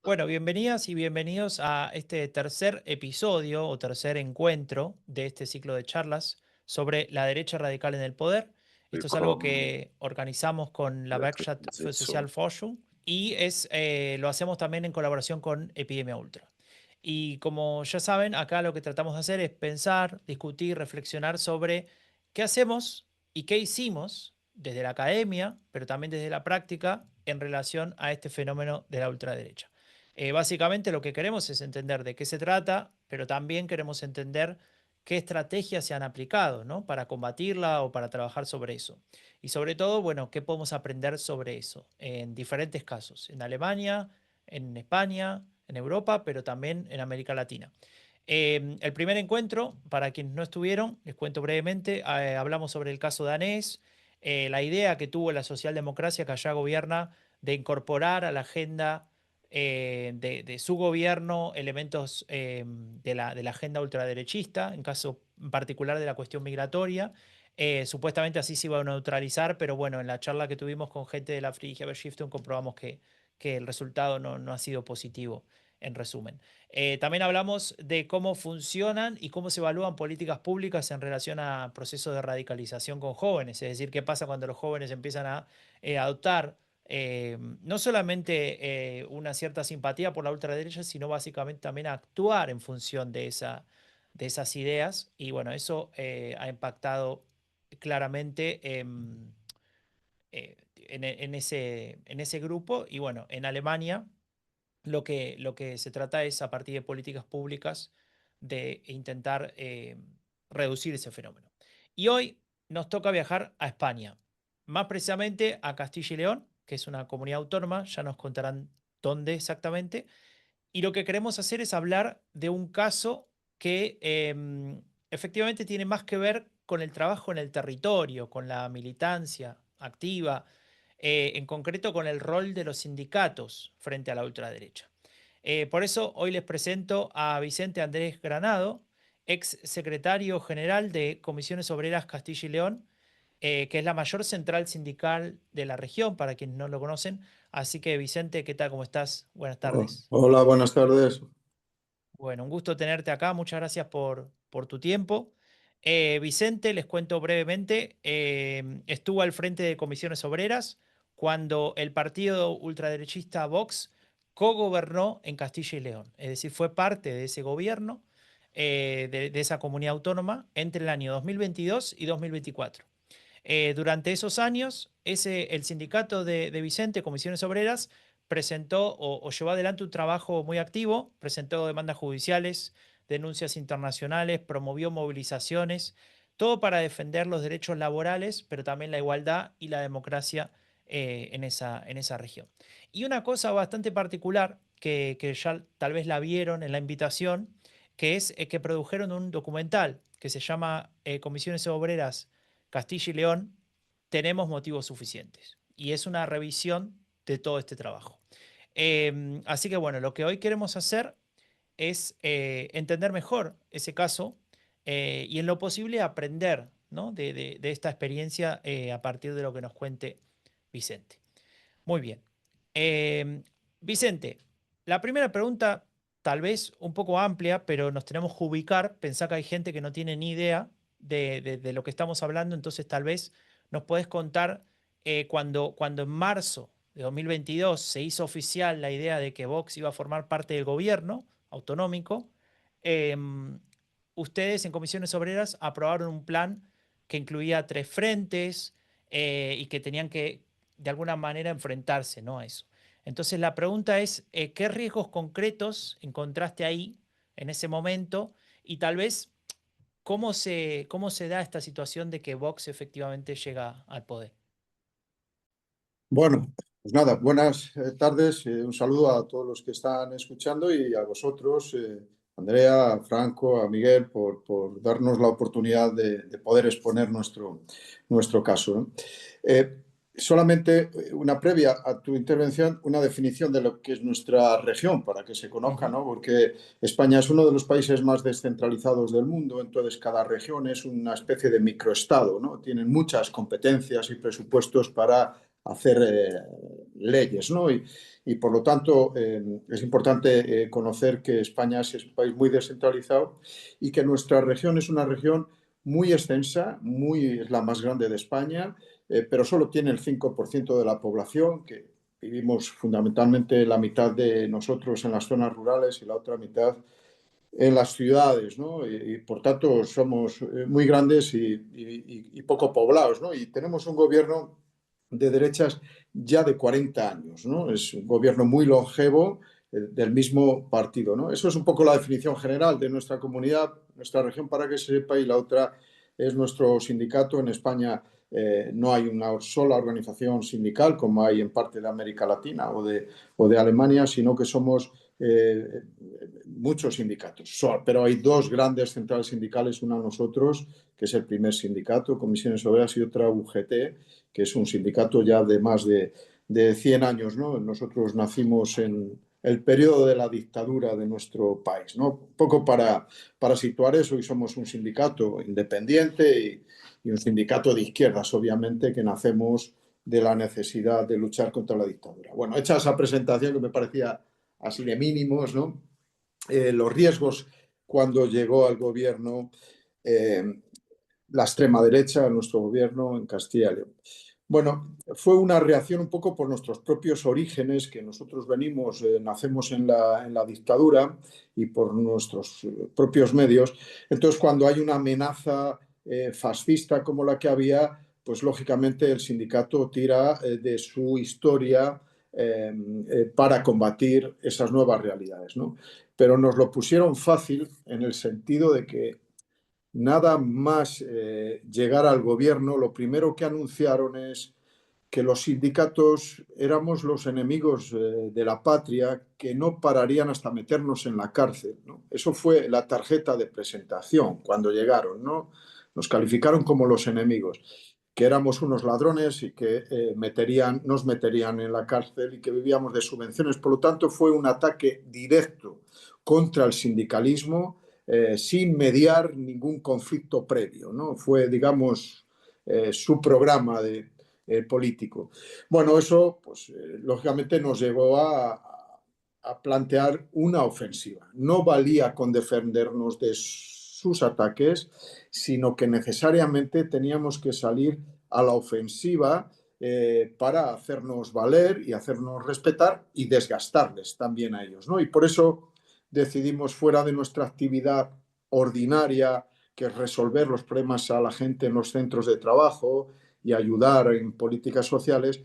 Bueno, bienvenidas y bienvenidos a este tercer episodio o tercer encuentro de este ciclo de charlas sobre la derecha radical en el poder. Esto es algo Willkommen que organizamos con la bei der Werkstatt dritten für Sitzung. Sozialforschung y lo hacemos también en colaboración con Epidemia Ultra. Y como ya saben, acá lo que tratamos de hacer es pensar, discutir, reflexionar sobre qué hacemos y qué hicimos desde la academia, pero también desde la práctica en relación a este fenómeno de la ultraderecha. Básicamente lo que queremos es entender de qué se trata, pero también queremos entender qué estrategias se han aplicado, ¿no? Para combatirla o para trabajar sobre eso. Y sobre todo, bueno, qué podemos aprender sobre eso en diferentes casos, en Alemania, en España, en Europa, pero también en América Latina. El primer encuentro, para quienes no estuvieron, les cuento brevemente, hablamos sobre el caso danés, la idea que tuvo la socialdemocracia que allá gobierna de incorporar a la agenda de su gobierno elementos de la agenda ultraderechista, en caso en particular de la cuestión migratoria. Supuestamente así se iba a neutralizar, pero bueno, en la charla que tuvimos con gente de la Friedrich Stiftung comprobamos que el resultado no ha sido positivo, en resumen. También hablamos de cómo funcionan y cómo se evalúan políticas públicas en relación a procesos de radicalización con jóvenes, es decir, qué pasa cuando los jóvenes empiezan a adoptar no solamente una cierta simpatía por la ultraderecha, sino básicamente también a actuar en función de esas ideas. Y bueno, eso ha impactado claramente en ese grupo. Y bueno, en Alemania lo que se trata es, a partir de políticas públicas, de intentar reducir ese fenómeno. Y hoy nos toca viajar a España, más precisamente a Castilla y León, que es una comunidad autónoma, ya nos contarán dónde exactamente. Y lo que queremos hacer es hablar de un caso que efectivamente tiene más que ver con el trabajo en el territorio, con la militancia activa, en concreto con el rol de los sindicatos frente a la ultraderecha. Por eso hoy les presento a Vicente Andrés Granado, ex secretario general de Comisiones Obreras Castilla y León, que es la mayor central sindical de la región, para quienes no lo conocen. Así que Vicente, ¿qué tal? ¿Cómo estás? Buenas tardes. Hola, buenas tardes. Bueno, un gusto tenerte acá. Muchas gracias por tu tiempo. Vicente, les cuento brevemente, estuvo al frente de Comisiones Obreras cuando el partido ultraderechista Vox cogobernó en Castilla y León. Es decir, fue parte de ese gobierno, de esa comunidad autónoma, entre el año 2022 y 2024. Durante esos años, el sindicato de Vicente, Comisiones Obreras, presentó o llevó adelante un trabajo muy activo, presentó demandas judiciales, denuncias internacionales, promovió movilizaciones, todo para defender los derechos laborales, pero también la igualdad y la democracia en esa región. Y una cosa bastante particular, que ya tal vez la vieron en la invitación, que es que produjeron un documental que se llama Comisiones Obreras Castilla y León, tenemos motivos suficientes. Y es una revisión de todo este trabajo. Así que bueno, lo que hoy queremos hacer es entender mejor ese caso y en lo posible aprender, ¿no? de esta experiencia a partir de lo que nos cuente Vicente. Muy bien. Em, Vicente, la primera pregunta tal vez un poco amplia, pero nos tenemos que ubicar. Pensá que hay gente que no tiene ni idea de lo que estamos hablando, entonces tal vez nos podés contar cuando en marzo de 2022 se hizo oficial la idea de que Vox iba a formar parte del gobierno autonómico. em, Ustedes en Comisiones Obreras aprobaron un plan que incluía tres frentes y que tenían que de alguna manera enfrentarse, ¿no? A eso. Entonces la pregunta es, ¿qué riesgos concretos encontraste ahí en ese momento? Y tal vez, cómo se da esta situación de que Vox efectivamente llega al poder? Bueno, pues nada, buenas tardes. Un saludo a todos los que están escuchando y a vosotros, Andrea, a Franco, a Miguel, por darnos la oportunidad de poder exponer nuestro caso, ¿no? Solamente una previa a tu intervención, una definición de lo que es nuestra región, para que se conozca, Ujú. ¿no? Porque España es uno de los países más descentralizados del mundo, entonces cada región es una especie de microestado, ¿no? Tienen muchas competencias y presupuestos para hacer leyes, ¿no? Y por lo tanto es importante conocer que España es un país muy descentralizado y que nuestra región es una región muy extensa, es la más grande de España, pero solo tiene el 5% de la población, que vivimos fundamentalmente la mitad de nosotros en las zonas rurales y la otra mitad en las ciudades, ¿no? Y por tanto somos muy grandes y poco poblados, ¿no? Y tenemos un gobierno de derechas ya de 40 años, ¿no? Es un gobierno muy longevo del mismo partido, ¿no? Eso es un poco la definición general de nuestra comunidad, nuestra región, para que se sepa, y la otra es nuestro sindicato. En España no hay una sola organización sindical como hay en parte de América Latina o de Alemania, sino que somos muchos sindicatos, pero hay dos grandes centrales sindicales, una nosotros, que es el primer sindicato, Comisiones Obreras, y otra UGT, que es un sindicato ya de más de 100 años, ¿no? Nosotros nacimos en el periodo de la dictadura de nuestro país, ¿no? Un poco para situar eso, y somos un sindicato independiente y un sindicato de izquierdas, obviamente, que nacemos de la necesidad de luchar contra la dictadura. Bueno, hecha esa presentación que me parecía así de mínimos, ¿no? Los riesgos cuando llegó al gobierno la extrema derecha, a nuestro gobierno en Castilla y León. Bueno, fue una reacción un poco por nuestros propios orígenes, que nosotros venimos, nacemos en la dictadura, y por nuestros propios medios. Entonces, cuando hay una amenaza fascista como la que había, pues lógicamente el sindicato tira de su historia para combatir esas nuevas realidades, ¿no? Pero nos lo pusieron fácil en el sentido de que nada más llegar al gobierno, lo primero que anunciaron es que los sindicatos éramos los enemigos de la patria, que no pararían hasta meternos en la cárcel, ¿no? Eso fue la tarjeta de presentación cuando llegaron, ¿no? Nos calificaron como los enemigos, que éramos unos ladrones y que nos meterían en la cárcel y que vivíamos de subvenciones. Por lo tanto, fue un ataque directo contra el sindicalismo sin mediar ningún conflicto previo, ¿no? Fue, digamos, su programa político. Bueno, eso, pues, lógicamente nos llevó a plantear una ofensiva. No valía con defendernos de sus ataques, sino que necesariamente teníamos que salir a la ofensiva para hacernos valer y hacernos respetar y desgastarles también a ellos, ¿no? Y por eso decidimos, fuera de nuestra actividad ordinaria, que es resolver los problemas a la gente en los centros de trabajo y ayudar en políticas sociales,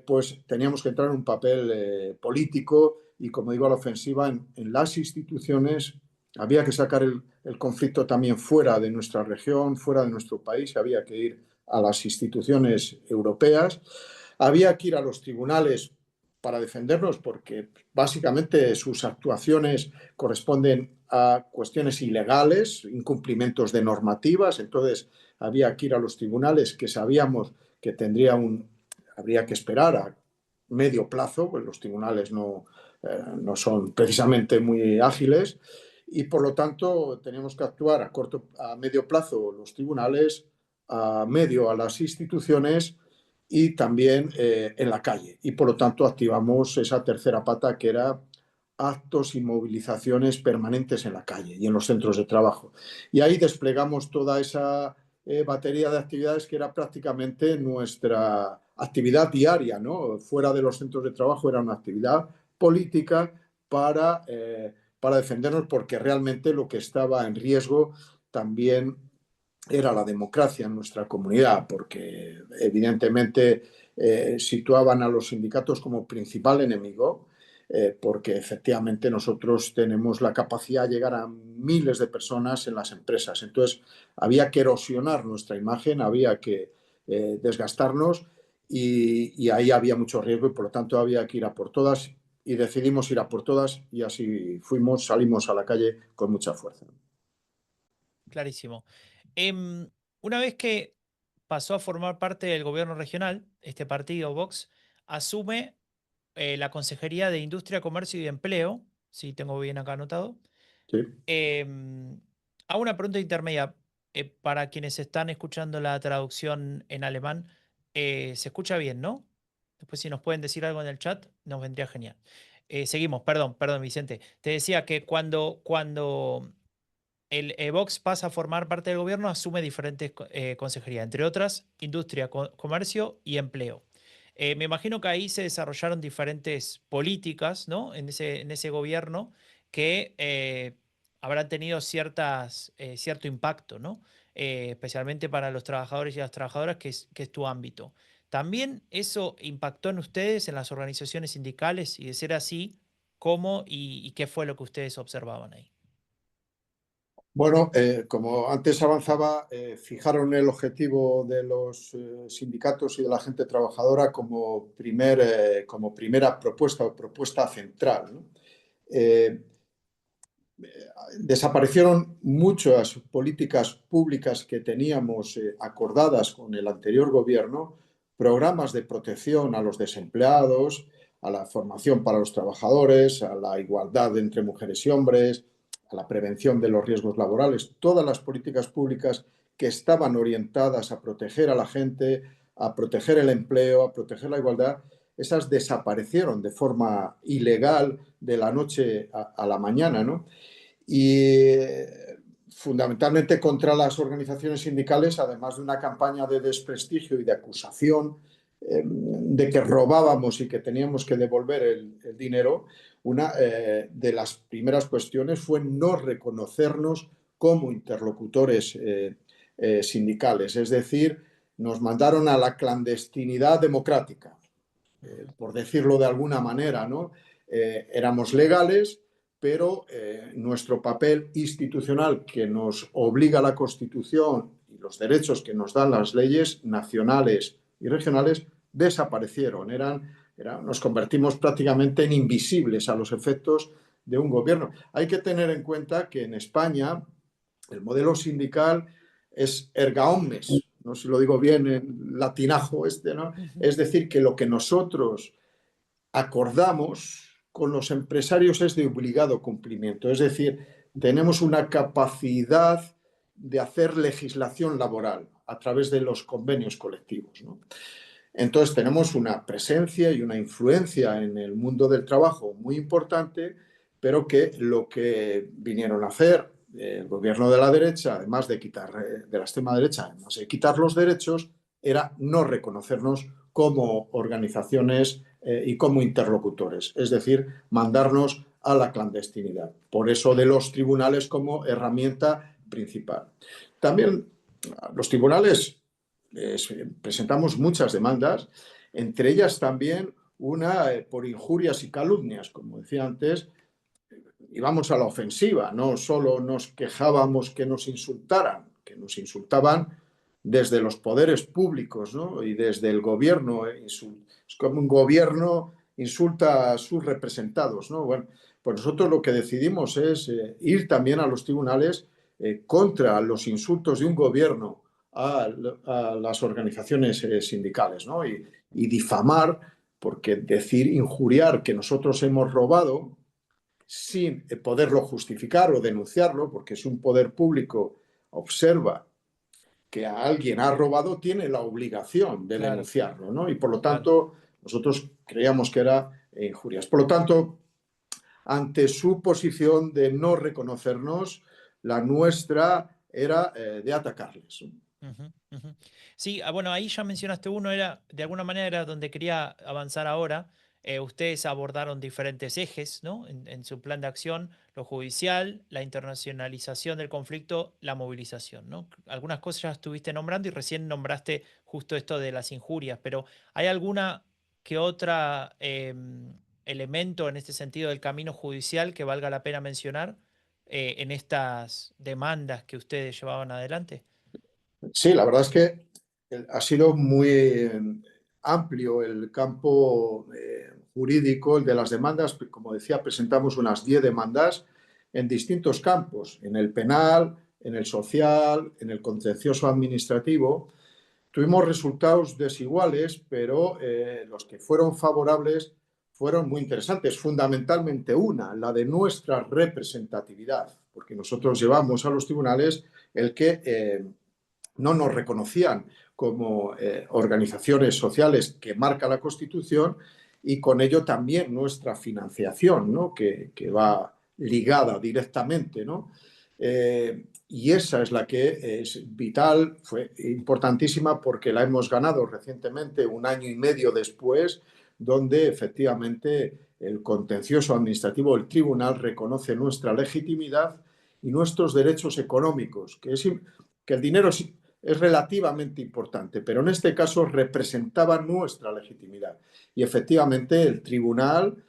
pues teníamos que entrar en un papel político y, como digo, a la ofensiva en las instituciones. Había que sacar el conflicto también fuera de nuestra región, fuera de nuestro país, había que ir a las instituciones europeas, había que ir a los tribunales para defendernos, porque básicamente sus actuaciones corresponden a cuestiones ilegales, incumplimientos de normativas. Entonces había que ir a los tribunales, que sabíamos que habría que esperar a medio plazo, pues los tribunales no son precisamente muy ágiles, y por lo tanto teníamos que actuar a medio plazo los tribunales, a medio a las instituciones y también en la calle. Y por lo tanto activamos esa tercera pata, que era actos y movilizaciones permanentes en la calle y en los centros de trabajo. Y ahí desplegamos toda esa batería de actividades que era prácticamente nuestra actividad diaria, ¿no? Fuera de los centros de trabajo era una actividad política para defendernos, porque realmente lo que estaba en riesgo también era la democracia en nuestra comunidad, porque evidentemente situaban a los sindicatos como principal enemigo, porque efectivamente nosotros tenemos la capacidad de llegar a miles de personas en las empresas. Entonces había que erosionar nuestra imagen, había que desgastarnos, y ahí había mucho riesgo, y por lo tanto había que ir a por todas, y decidimos ir a por todas, y así salimos a la calle con mucha fuerza. Clarísimo. Em, una vez que pasó a formar parte del gobierno regional, este partido, Vox, asume la Consejería de Industria, Comercio y Empleo, si tengo bien acá anotado. ¿Sí? Em, Hago una pregunta intermedia para quienes están escuchando la traducción en alemán. Se escucha bien, ¿no? Después si nos pueden decir algo en el chat, nos vendría genial. Seguimos, perdón, Vicente. Te decía que cuando el Vox pasa a formar parte del gobierno, asume diferentes consejerías, entre otras, industria, comercio y empleo. Me imagino que ahí se desarrollaron diferentes políticas, ¿no? En ese gobierno que habrán tenido cierto impacto, ¿no? Especialmente para los trabajadores y las trabajadoras, que es tu ámbito. ¿También eso impactó en ustedes, en las organizaciones sindicales? Y de ser así, ¿cómo y qué fue lo que ustedes observaban ahí? Bueno, como antes avanzaba, fijaron el objetivo de los sindicatos y de la gente trabajadora como primera propuesta o propuesta central, ¿no? Eh, Desaparecieron muchas políticas públicas que teníamos acordadas con el anterior gobierno, programas de protección a los desempleados, a la formación para los trabajadores, a la igualdad entre mujeres y hombres, a la prevención de los riesgos laborales, todas las políticas públicas que estaban orientadas a proteger a la gente, a proteger el empleo, a proteger la igualdad, esas desaparecieron de forma ilegal de la noche a la mañana, ¿no? Y fundamentalmente contra las organizaciones sindicales, además de una campaña de desprestigio y de acusación de que robábamos y que teníamos que devolver el dinero, una de las primeras cuestiones fue no reconocernos como interlocutores sindicales, es decir, nos mandaron a la clandestinidad democrática, por decirlo de alguna manera, ¿no? Éramos legales, pero nuestro papel institucional que nos obliga la Constitución y los derechos que nos dan las leyes nacionales y regionales desaparecieron. Nos convertimos prácticamente en invisibles a los efectos de un gobierno. Hay que tener en cuenta que en España el modelo sindical es erga omnes, no sé si lo digo bien en latinajo este, ¿no? Ujú. Es decir, que lo que nosotros acordamos con los empresarios es de obligado cumplimiento. Es decir, tenemos una capacidad de hacer legislación laboral a través de los convenios colectivos, ¿no? Entonces tenemos una presencia y una influencia en el mundo del trabajo muy importante, pero que lo que vinieron a hacer el gobierno de la derecha, además de quitar, de la extrema derecha, además de quitar los derechos, era no reconocernos como organizaciones y como interlocutores, es decir, mandarnos a la clandestinidad. Por eso de los tribunales como herramienta principal. También los tribunales presentamos muchas demandas, entre ellas también una por injurias y calumnias, como decía antes, íbamos a la ofensiva, no solo nos quejábamos que nos insultaran, que nos insultaban desde los poderes públicos, ¿no? Y desde el gobierno. Es como un gobierno insulta a sus representados, ¿no? Bueno, pues nosotros lo que decidimos es ir también a los tribunales contra los insultos de un gobierno a las organizaciones sindicales, ¿no? Y difamar, porque decir, injuriar que nosotros hemos robado sin poderlo justificar o denunciarlo, porque si un poder público observa que a alguien ha robado, tiene la obligación de Claro, denunciarlo, ¿no? Y por lo claro. tanto, nosotros creíamos que era injurias. Por lo tanto, ante su posición de no reconocernos, la nuestra era de atacarles. Ujú, ujú. Sí, bueno, ahí ya mencionaste uno, de alguna manera era donde quería avanzar ahora. Ustedes abordaron diferentes ejes, ¿no? En su plan de acción, lo judicial, la internacionalización del conflicto, la movilización, ¿no? Algunas cosas ya estuviste nombrando y recién nombraste justo esto de las injurias, pero ¿hay alguna que otra elemento en este sentido del camino judicial que valga la pena mencionar en estas demandas que ustedes llevaban adelante? Sí, la verdad es que ha sido muy amplio el campo jurídico, el de las demandas. Como decía, presentamos unas 10 demandas en distintos campos, en el penal, en el social, en el contencioso administrativo. Tuvimos resultados desiguales, pero los que fueron favorables fueron muy interesantes. Fundamentalmente una, la de nuestra representatividad, porque nosotros llevamos a los tribunales el que no nos reconocían como organizaciones sociales que marca la Constitución, y con ello también nuestra financiación, ¿no? Que va ligada directamente, ¿no? Y esa es la que es vital, fue importantísima porque la hemos ganado recientemente, un año y medio después, donde efectivamente el contencioso administrativo, el tribunal, reconoce nuestra legitimidad y nuestros derechos económicos, que el dinero es relativamente importante, pero en este caso representaba nuestra legitimidad. Y efectivamente el tribunal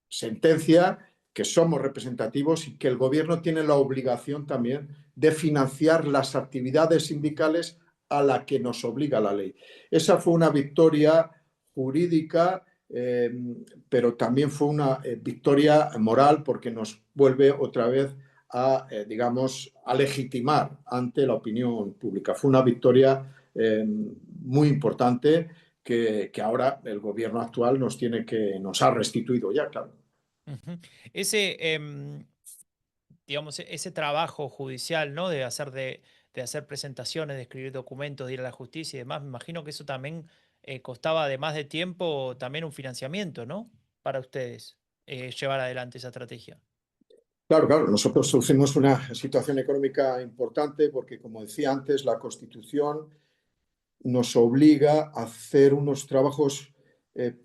sentencia que somos representativos y que el gobierno tiene la obligación también de financiar las actividades sindicales a la que nos obliga la ley. Esa fue una victoria jurídica, pero también fue una victoria moral porque nos vuelve otra vez a, digamos, a legitimar ante la opinión pública. Fue una victoria muy importante que ahora el gobierno actual nos ha restituido ya, claro. Ujú. Ese, digamos, ese trabajo judicial, ¿no? De hacer presentaciones, de escribir documentos, de ir a la justicia y demás, me imagino que eso también costaba, además de tiempo, también un financiamiento, ¿no? Para ustedes, llevar adelante esa estrategia. Claro, claro, nosotros sufrimos una situación económica importante porque, como decía antes, la Constitución nos obliga a hacer unos trabajos eh,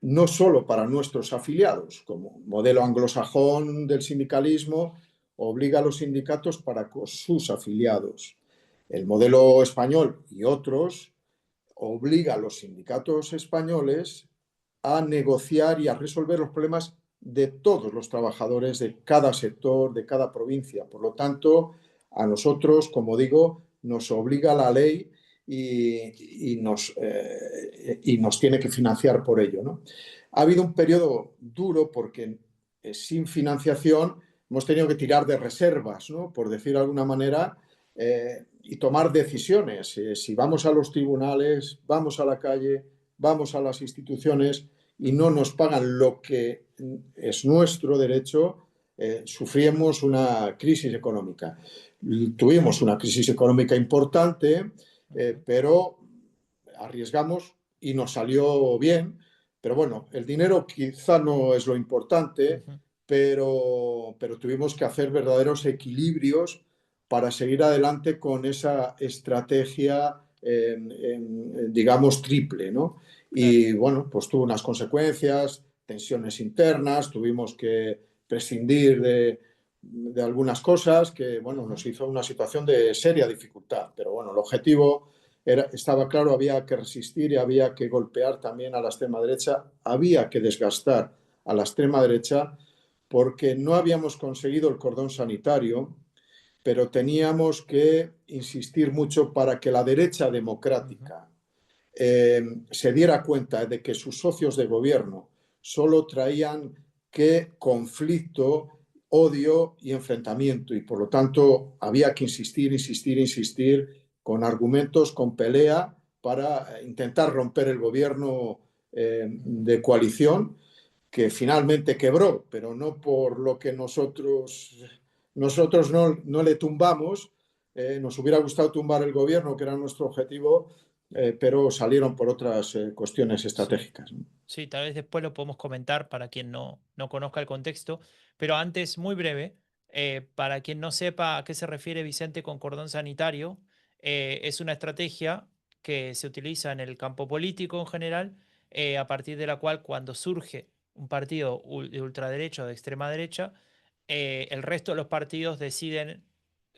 no solo para nuestros afiliados, como modelo anglosajón del sindicalismo, obliga a los sindicatos para con sus afiliados. El modelo español y otros obliga a los sindicatos españoles a negociar y a resolver los problemas de todos los trabajadores de cada sector, de cada provincia. Por lo tanto, a nosotros, como digo, nos obliga la ley y nos tiene que financiar por ello, ¿no? Ha habido un periodo duro porque sin financiación hemos tenido que tirar de reservas, ¿no? Por decir de alguna manera, y tomar decisiones. Si vamos a los tribunales, vamos a la calle, vamos a las instituciones y no nos pagan lo que es nuestro derecho, sufrimos una crisis económica. Tuvimos una crisis económica importante, Ujú, pero arriesgamos y nos salió bien. Pero bueno, el dinero quizá no es lo importante, ujú. pero tuvimos que hacer verdaderos equilibrios para seguir adelante con esa estrategia, digamos, triple, ¿no? Claro. Y bueno, pues tuvo unas consecuencias, tensiones internas, tuvimos que prescindir de algunas cosas que, bueno, Ujú, nos hizo una situación de seria dificultad. Pero bueno, el objetivo estaba claro, había que resistir y había que golpear también a la extrema derecha, había que desgastar a la extrema derecha porque no habíamos conseguido el cordón sanitario, pero teníamos que insistir mucho para que la derecha ujú, democrática se diera cuenta de que sus socios de gobierno solo traían que conflicto, odio y enfrentamiento. Y por lo tanto había que insistir, insistir, insistir con argumentos, con pelea para intentar romper el gobierno ujú. de coalición que finalmente quebró, pero no por lo que nosotros no le tumbamos. Nos hubiera gustado tumbar el gobierno, que era nuestro objetivo, pero salieron por otras cuestiones Sí. estratégicas, ¿no? Sí, tal vez después lo podemos comentar para quien no conozca el contexto, pero antes, muy breve, para quien no sepa a qué se refiere Vicente con cordón sanitario, es una estrategia que se utiliza en el campo político en general, a partir de la cual cuando surge un partido de ultraderecha o de extrema derecha, el resto de los partidos deciden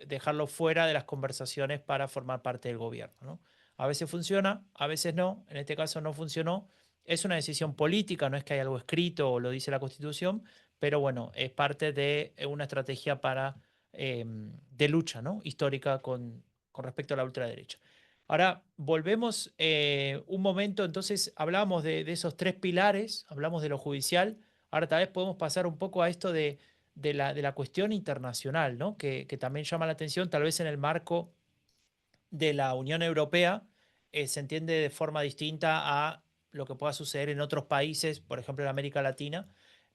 dejarlo fuera de las conversaciones para formar parte del gobierno, ¿no? A veces funciona, a veces no, en este caso no funcionó. Es una decisión política, no es que haya algo escrito o lo dice la Constitución, pero bueno, es parte de una estrategia de lucha, ¿no? Histórica con respecto a la ultraderecha. Ahora, volvemos un momento, entonces hablábamos de esos tres pilares, hablamos de lo judicial, ahora tal vez podemos pasar un poco a esto de la cuestión internacional, ¿no? Que también llama la atención, tal vez en el marco de la Unión Europea se entiende de forma distinta a lo que pueda suceder en otros países, por ejemplo en América Latina,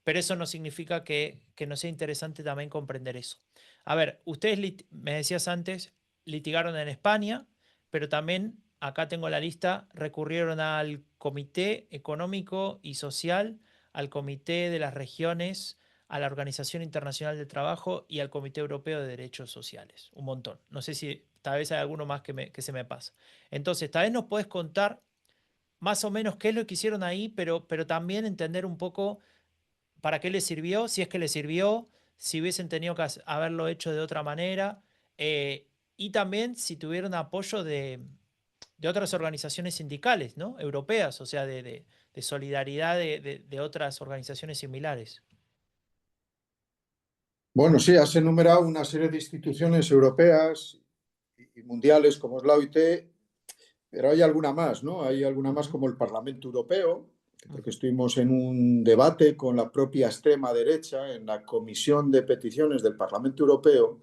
pero eso no significa que no sea interesante también comprender eso. A ver, ustedes me decías antes, litigaron en España, pero también, acá tengo la lista, recurrieron al Comité Económico y Social, al Comité de las Regiones, a la Organización Internacional del Trabajo y al Comité Europeo de Derechos Sociales. Un montón. No sé si tal vez hay alguno más que se me pasa. Entonces, tal vez nos puedes contar más o menos qué es lo que hicieron ahí, pero también entender un poco para qué les sirvió, si es que les sirvió, si hubiesen tenido que haberlo hecho de otra manera, y también si tuvieron apoyo de otras organizaciones sindicales, ¿no? Europeas, o sea, de solidaridad de otras organizaciones similares. Bueno, sí, has enumerado una serie de instituciones europeas y mundiales como es la OIT, pero hay alguna más, ¿no? Hay alguna más Ujú, como el Parlamento Europeo, porque ujú, estuvimos en un debate con la propia extrema derecha en la Comisión de Peticiones del Parlamento Europeo,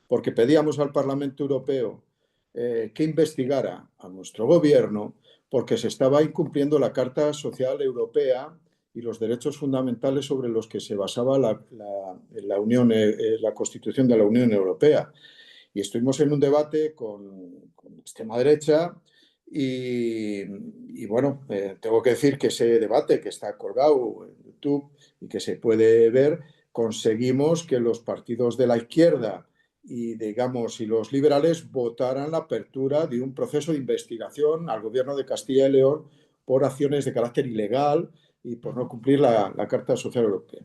porque pedíamos al Parlamento Europeo que investigara a nuestro gobierno porque se estaba incumpliendo la Carta Social Europea y los derechos fundamentales sobre los que se basaba la Unión, la Constitución de la Unión Europea. Y estuvimos en un debate con extrema derecha y bueno, tengo que decir que ese debate que está colgado en YouTube y que se puede ver, conseguimos que los partidos de la izquierda y, digamos, y los liberales votaran la apertura de un proceso de investigación al gobierno de Castilla y León por acciones de carácter ilegal y por no ujú, cumplir la Carta Social Europea.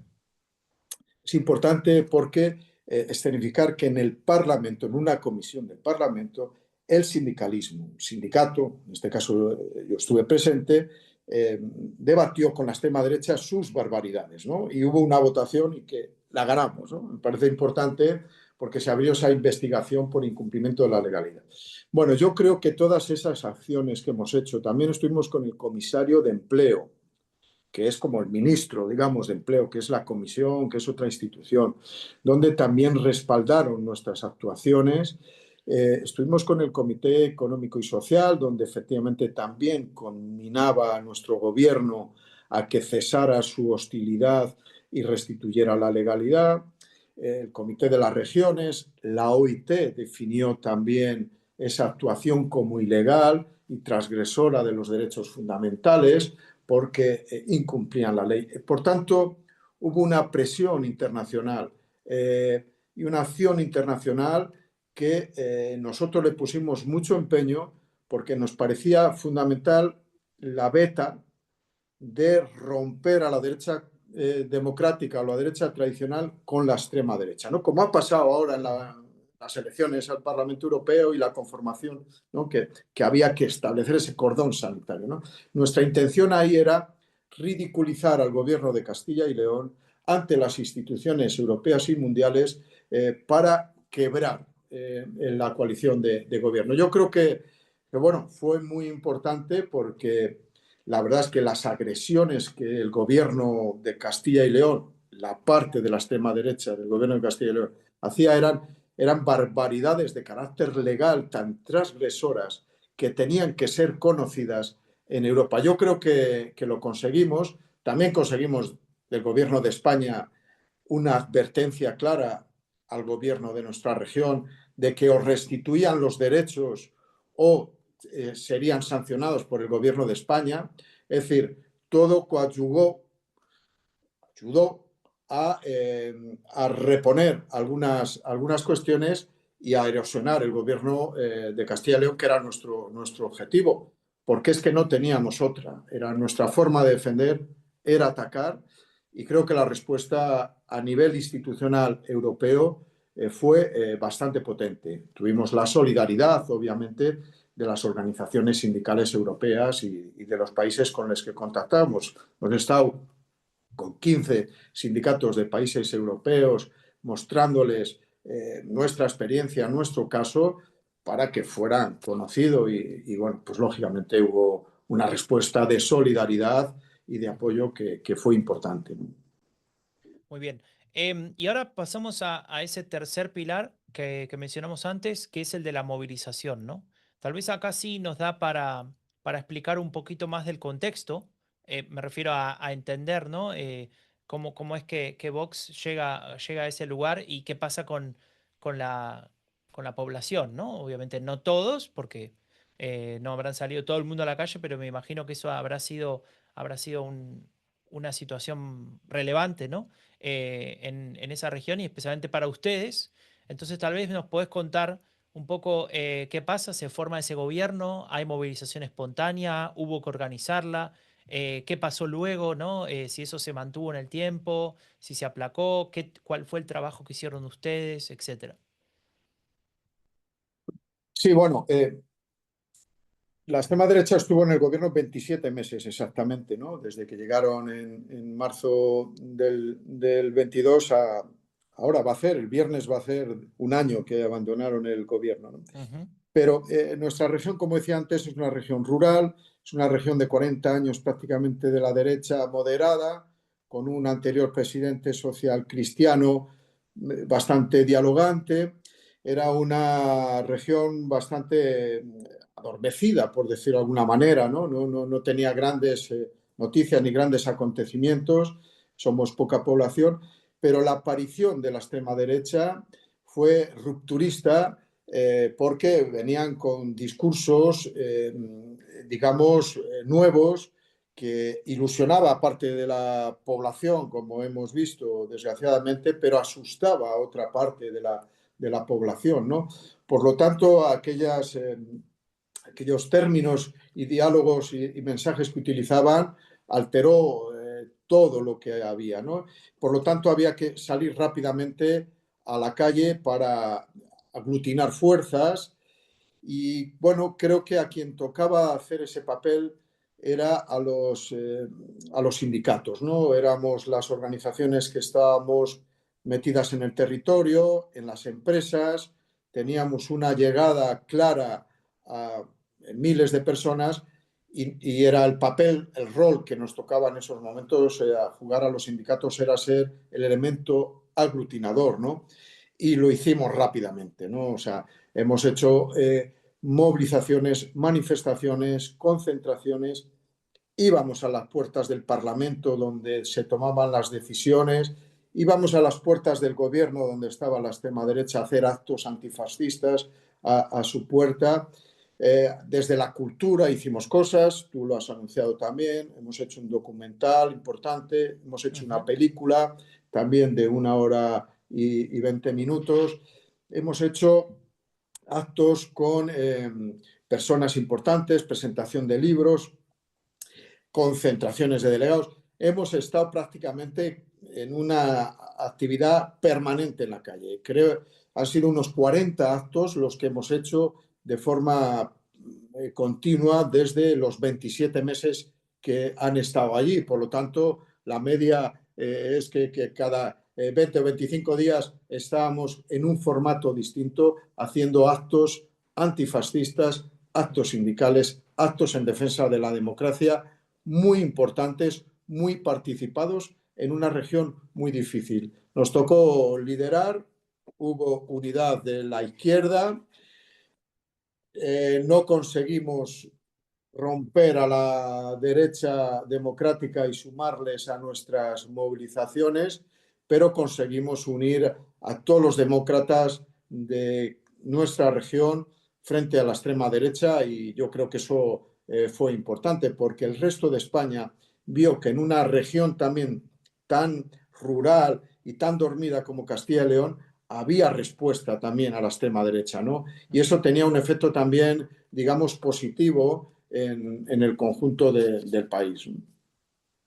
Es importante porque escenificar que en el Parlamento, en una comisión del Parlamento, el sindicalismo, un sindicato, en este caso yo estuve presente, debatió con la extrema derecha sus barbaridades, ¿no? Y hubo una votación y que la ganamos, ¿no? Me parece importante porque se abrió esa investigación por incumplimiento de la legalidad. Bueno, yo creo que todas esas acciones que hemos hecho, también estuvimos con el comisario de empleo, que es como el ministro, digamos, de empleo, que es la comisión, que es otra institución, donde también respaldaron nuestras actuaciones. Estuvimos con el Comité Económico y Social, donde efectivamente también conminaba a nuestro gobierno a que cesara su hostilidad y restituyera la legalidad. El Comité de las Regiones, la OIT definió también esa actuación como ilegal y transgresora de los derechos fundamentales porque incumplían la ley. Por tanto, hubo una presión internacional y una acción internacional que nosotros le pusimos mucho empeño porque nos parecía fundamental la beta de romper a la derecha democrática o la derecha tradicional con la extrema derecha, ¿no? Como ha pasado ahora en ujú. las elecciones al Parlamento Europeo y la conformación, ¿no? Que había que establecer ese cordón sanitario, ¿no? Nuestra intención ahí era ridiculizar al gobierno de Castilla y León ante las instituciones europeas y mundiales para quebrar la coalición de gobierno. Yo creo que, bueno, fue muy importante porque la verdad es que las agresiones que el gobierno de Castilla y León, la parte de la extrema derecha del gobierno de Castilla y León, hacía eran barbaridades de carácter legal tan transgresoras que tenían que ser conocidas en Europa. Yo creo que lo conseguimos. También conseguimos del gobierno de España una advertencia clara al gobierno de nuestra región de que o restituían los derechos o serían sancionados por el gobierno de España. Es decir, todo ayudó a reponer algunas cuestiones y a erosionar el gobierno de Castilla y León, que era nuestro objetivo, porque es que no teníamos otra. Era nuestra forma de defender, era atacar, y creo que la respuesta a nivel institucional europeo fue bastante potente. Tuvimos la solidaridad, obviamente, de las organizaciones sindicales europeas y de los países con los que contactamos. Hemos estado con 15 sindicatos de países europeos mostrándoles nuestra experiencia, nuestro caso, para que fueran conocidos y, bueno, pues lógicamente hubo una respuesta de solidaridad y de apoyo que fue importante, ¿no? Muy bien. Y ahora pasamos a ese tercer pilar que mencionamos antes, que es el de la movilización, ¿no? Tal vez acá sí nos da para explicar un poquito más del contexto. Me refiero a entender, ¿no? Cómo es que Vox llega a ese lugar y qué pasa con la, con la población, ¿no? Obviamente no todos, porque no habrán salido todo el mundo a la calle, pero me imagino que eso habrá sido una situación relevante, ¿no? En esa región y especialmente para ustedes. Entonces tal vez nos podés contar un poco qué pasa, se forma ese gobierno, hay movilización espontánea, hubo que organizarla, qué pasó luego, ¿no? Si eso se mantuvo en el tiempo, si se aplacó, cuál fue el trabajo que hicieron ustedes, etcétera. Sí, bueno, la extrema derecha estuvo en el gobierno 27 meses exactamente, ¿no? Desde que llegaron en marzo del 22 a ahora el viernes va a ser un año que abandonaron el gobierno, ¿no? Ujú, Pero nuestra región, como decía antes, es una región rural, es una región de 40 años prácticamente de la derecha moderada, con un anterior presidente social cristiano bastante dialogante. Era una región bastante adormecida, por decirlo de alguna manera, ¿no? No tenía grandes noticias ni grandes acontecimientos, somos poca población, pero la aparición de la extrema derecha fue rupturista porque venían con discursos, digamos, nuevos que ilusionaba a parte de la población, como hemos visto, desgraciadamente, pero asustaba a otra parte de la población, ¿no? Por lo tanto, aquellos términos y diálogos y mensajes que utilizaban alteró todo lo que había, ¿no? Por lo tanto, había que salir rápidamente a la calle para aglutinar fuerzas y bueno, creo que a quien tocaba hacer ese papel era a los sindicatos, ¿no? Éramos las organizaciones que estábamos metidas en el territorio, en las empresas, teníamos una llegada clara a miles de personas y era el papel, el rol que nos tocaba en esos momentos a jugar a los sindicatos era ser el elemento aglutinador, ¿no? Y lo hicimos rápidamente, ¿no? O sea, hemos hecho movilizaciones, manifestaciones, concentraciones, íbamos a las puertas del Parlamento donde se tomaban las decisiones, íbamos a las puertas del gobierno donde estaba la extrema derecha a hacer actos antifascistas a su puerta. Desde la cultura hicimos cosas, tú lo has anunciado también, hemos hecho un documental importante, hemos hecho una ujú. película también de 1 hora y 20 minutos, hemos hecho actos con personas importantes, presentación de libros, concentraciones de delegados. Hemos estado prácticamente en una actividad permanente en la calle. Creo han sido unos 40 actos los que hemos hecho de forma continua desde los 27 meses que han estado allí. Por lo tanto, la media es que cada 20 o 25 días estábamos en un formato distinto haciendo actos antifascistas, actos sindicales, actos en defensa de la democracia muy importantes, muy participados en una región muy difícil. Nos tocó liderar, hubo unidad de la izquierda, no conseguimos romper a la derecha democrática y sumarles a nuestras movilizaciones, pero conseguimos unir a todos los demócratas de nuestra región frente a la extrema derecha y yo creo que eso fue importante porque el resto de España vio que en una región también tan rural y tan dormida como Castilla y León había respuesta también a la extrema derecha, ¿no? Y eso tenía un efecto también, digamos, positivo en el conjunto del país.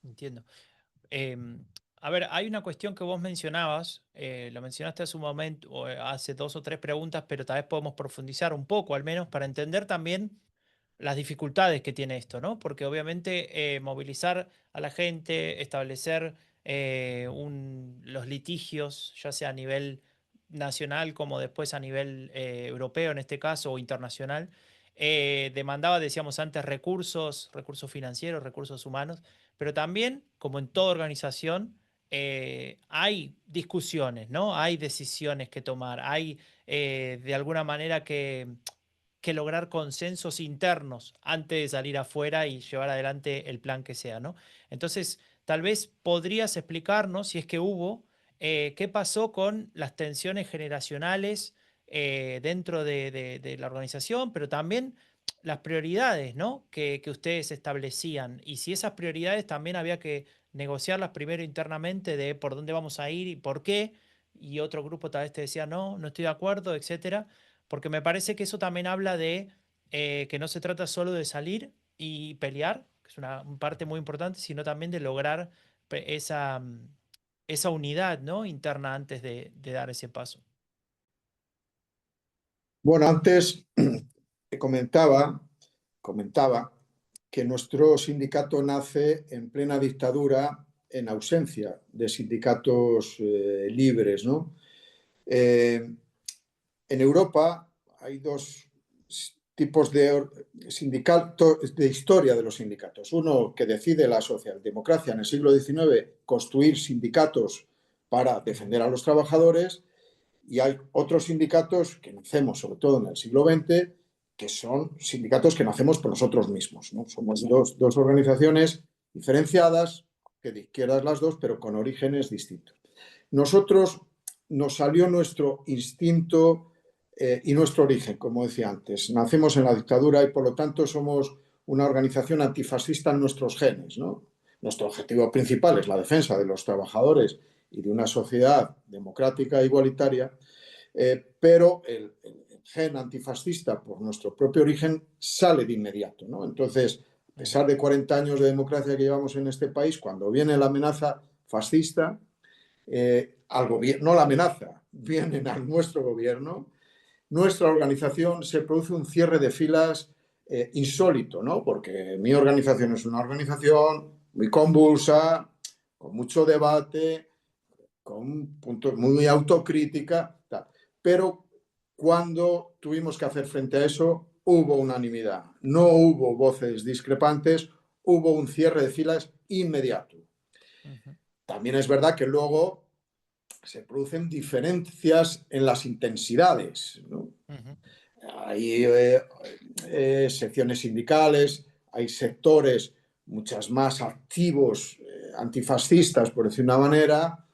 Entiendo. Em, a ver, hay una cuestión que vos mencionabas, lo mencionaste hace un momento, o hace dos o tres preguntas, pero tal vez podemos profundizar un poco, al menos para entender también las dificultades que tiene esto, ¿no? Porque obviamente movilizar a la gente, establecer los litigios, ya sea a nivel nacional como después a nivel europeo en este caso o internacional, demandaba, decíamos antes, recursos financieros, recursos humanos, pero también, como en toda organización, hay discusiones, ¿no? Hay decisiones que tomar, hay de alguna manera que lograr consensos internos antes de salir afuera y llevar adelante el plan que sea, ¿no? Entonces, tal vez podrías explicarnos, si es que hubo, qué pasó con las tensiones generacionales dentro de la organización, pero también las prioridades, ¿no? Que ustedes establecían. Y si esas prioridades también había que negociarlas primero internamente de por dónde vamos a ir y por qué, y otro grupo tal vez te decía, no, no estoy de acuerdo, etcétera, porque me parece que eso también habla de que no se trata solo de salir y pelear, que es una parte muy importante, sino también de lograr esa unidad, ¿no? Interna antes de dar ese paso. Bueno, antes te comentaba que nuestro sindicato nace en plena dictadura, en ausencia de sindicatos libres, ¿no? En Europa hay dos tipos de sindicatos, de historia de los sindicatos. Uno que decide la socialdemocracia en el siglo XIX construir sindicatos para defender a los trabajadores, y hay otros sindicatos que nacemos, sobre todo en el siglo XX, que son sindicatos que nacemos por nosotros mismos, ¿no? Somos dos organizaciones diferenciadas, que de izquierdas las dos, pero con orígenes distintos. Nosotros nos salió nuestro instinto y nuestro origen, como decía antes. Nacemos en la dictadura y por lo tanto somos una organización antifascista en nuestros genes, ¿no? Nuestro objetivo principal es la defensa de los trabajadores y de una sociedad democrática e igualitaria, pero el gen antifascista, por nuestro propio origen, sale de inmediato, ¿no? Entonces, a pesar de 40 años de democracia que llevamos en este país, cuando viene la amenaza fascista, al gobierno, no la amenaza, vienen a nuestro gobierno, nuestra organización se produce un cierre de filas insólito, ¿no? Porque mi organización es una organización muy convulsa, con mucho debate, con puntos muy autocrítica, tal. Pero cuando tuvimos que hacer frente a eso, hubo unanimidad, no hubo voces discrepantes, hubo un cierre de filas inmediato. También es verdad que luego se producen diferencias en las intensidades, ¿no? Hay secciones sindicales, hay sectores muchas más activos, antifascistas, por decir una manera,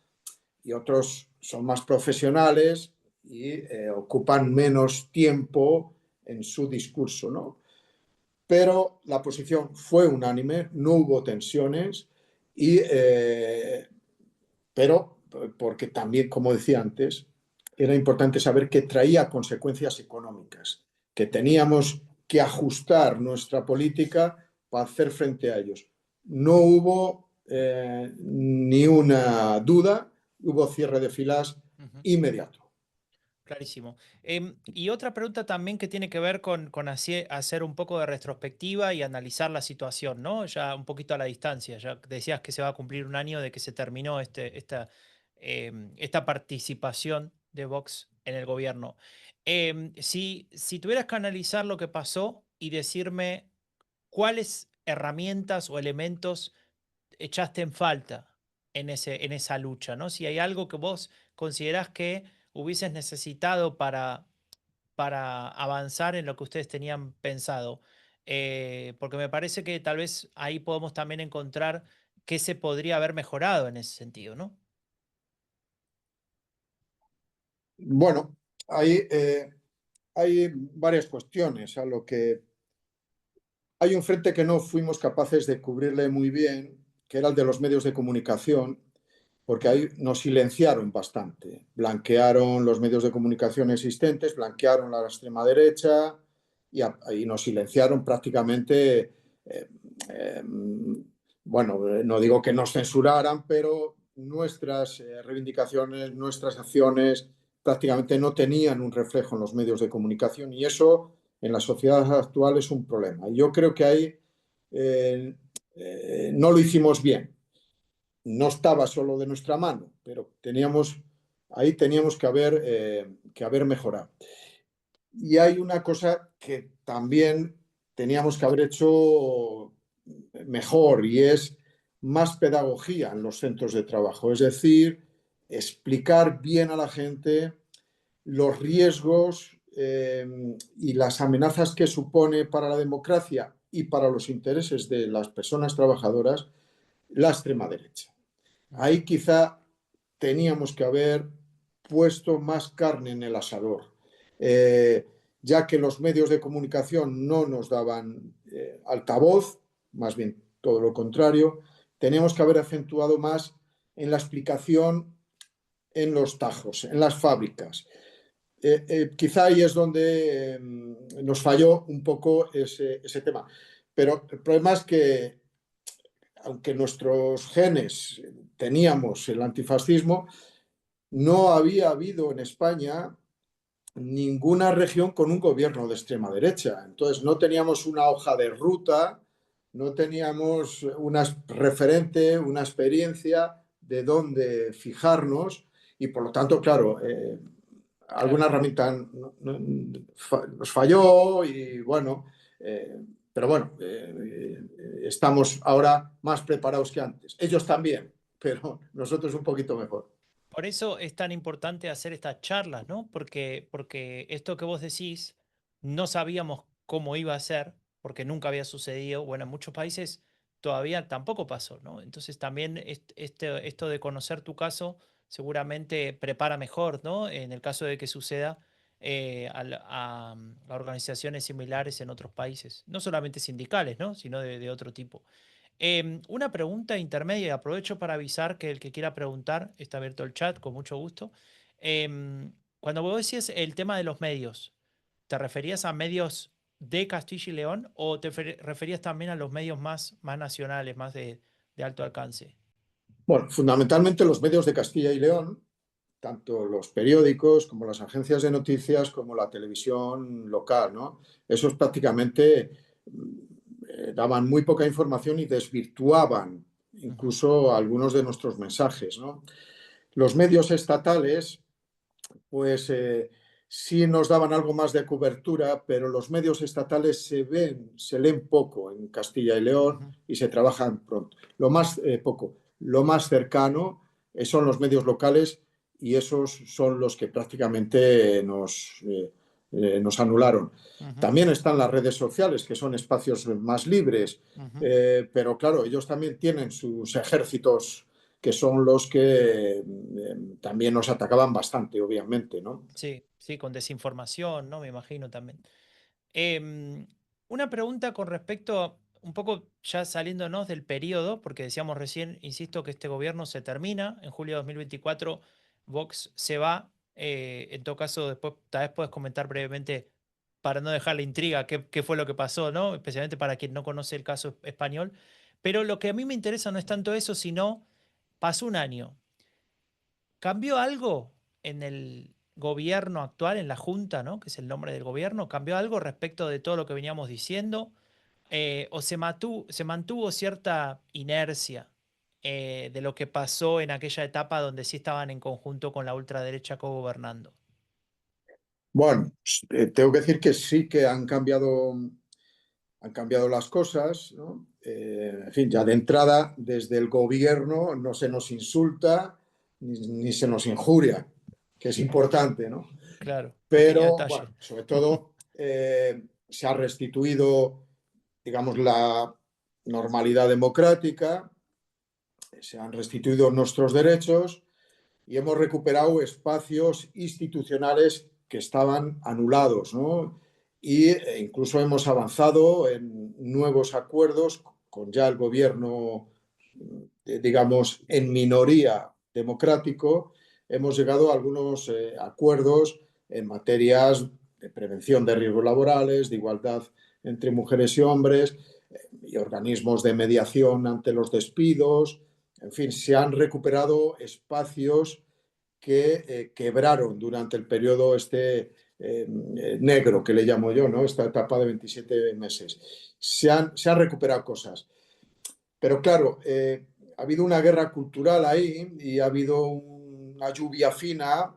y otros son más profesionales y ocupan menos tiempo en su discurso, ¿no? Pero la posición fue unánime, no hubo tensiones, y, pero porque también, como decía antes, era importante saber que traía consecuencias económicas, que teníamos que ajustar nuestra política para hacer frente a ellos. No hubo ni una duda, hubo cierre de filas inmediato. Clarísimo. Y otra pregunta también que tiene que ver con hacer un poco de retrospectiva y analizar la situación, ¿no? Ya un poquito a la distancia. Ya decías que se va a cumplir un año de que se terminó esta participación de Vox en el gobierno. Si tuvieras que analizar lo que pasó y decirme cuáles herramientas o elementos echaste en falta en esa lucha, ¿no? Si hay algo que vos considerás que hubieses necesitado para avanzar en lo que ustedes tenían pensado. Porque me parece que tal vez ahí podemos también encontrar qué se podría haber mejorado en ese sentido, ¿no? Bueno, hay varias cuestiones a lo que hay un frente que no fuimos capaces de cubrirle muy bien, que era el de los medios de comunicación, porque ahí nos silenciaron bastante. Blanquearon los medios de comunicación existentes, blanquearon la extrema derecha y nos silenciaron prácticamente. eh, eh, bueno, no digo que nos censuraran, pero nuestras reivindicaciones, nuestras acciones prácticamente no tenían un reflejo en los medios de comunicación, y eso en la sociedad actual es un problema. Yo creo que ahí eh, no lo hicimos bien. No estaba solo de nuestra mano, pero ahí teníamos que haber mejorado. Y hay una cosa que también teníamos que haber hecho mejor, y es más pedagogía en los centros de trabajo. Es decir, explicar bien a la gente los riesgos y las amenazas que supone para la democracia y para los intereses de las personas trabajadoras la extrema derecha. Ahí quizá teníamos que haber puesto más carne en el asador. eh, ya que los medios de comunicación no nos daban altavoz, más bien todo lo contrario. Teníamos que haber acentuado más en la explicación en los tajos, en las fábricas. Quizá ahí es donde nos falló un poco ese tema. Pero el problema es que, aunque nuestros genes teníamos el antifascismo, no había habido en España ninguna región con un gobierno de extrema derecha. Entonces no teníamos una hoja de ruta, no teníamos una referente, una experiencia de dónde fijarnos y por lo tanto, claro, alguna Claro. herramienta nos falló y bueno, pero bueno, estamos ahora más preparados que antes. Ellos también, pero nosotros un poquito mejor. Por eso es tan importante hacer estas charlas, ¿no? Porque esto que vos decís, no sabíamos cómo iba a ser, porque nunca había sucedido. Bueno, en muchos países todavía tampoco pasó, ¿no? Entonces también esto de conocer tu caso seguramente prepara mejor, ¿no? En el caso de que suceda a organizaciones similares en otros países, no solamente sindicales, ¿no? Sino de otro tipo. Una pregunta intermedia, y aprovecho para avisar que el que quiera preguntar está abierto el chat, con mucho gusto. Cuando vos decías el tema de los medios, ¿te referías a medios de Castilla y León o te referías también a los medios más nacionales, más de alto alcance? Bueno, fundamentalmente los medios de Castilla y León, tanto los periódicos como las agencias de noticias como la televisión local, ¿no? Esos prácticamente daban muy poca información y desvirtuaban Ujú, incluso algunos de nuestros mensajes, ¿no? Los medios estatales, pues sí nos daban algo más de cobertura, pero los medios estatales se leen poco en Castilla y León ujú. y se trabajan pronto. Lo más poco, lo más cercano son los medios locales y esos son los que prácticamente nos anularon. Ujú, También están las redes sociales, que son espacios más libres, ujú. pero claro, ellos también tienen sus ejércitos que son los que también nos atacaban bastante, obviamente, ¿no? Sí, sí, con desinformación, ¿no? Me imagino también. Em, una pregunta con respecto a un poco ya saliéndonos del periodo, porque decíamos recién, insisto, que este gobierno se termina, en julio de 2024 Vox se va, en todo caso después tal vez puedes comentar brevemente para no dejar la intriga qué fue lo que pasó, ¿no? Especialmente para quien no conoce el caso español, pero lo que a mí me interesa no es tanto eso, sino pasó un año. ¿Cambió algo en el gobierno actual, en la Junta, ¿no? Que es el nombre del gobierno? ¿Cambió algo respecto de todo lo que veníamos diciendo? ¿O se mantuvo cierta inercia de lo que pasó en aquella etapa donde sí estaban en conjunto con la ultraderecha co-gobernando? Bueno, tengo que decir que sí que han cambiado las cosas, ¿no? En fin, ya de entrada, desde el gobierno no se nos insulta ni se nos injuria, que es importante, ¿no? Claro, pequeño Pero, detalle. bueno, sobre todo se ha restituido, digamos, la normalidad democrática, se han restituido nuestros derechos y hemos recuperado espacios institucionales que estaban anulados, ¿no? Y incluso hemos avanzado en nuevos acuerdos con ya el gobierno, digamos, en minoría democrático. Hemos llegado a algunos acuerdos en materias de prevención de riesgos laborales, de igualdad entre mujeres y hombres, y organismos de mediación ante los despidos. En fin, se han recuperado espacios que quebraron durante el periodo negro, que le llamo yo, ¿no? Esta etapa de 27 meses. Se han recuperado cosas. Pero claro, ha habido una guerra cultural ahí y ha habido una lluvia fina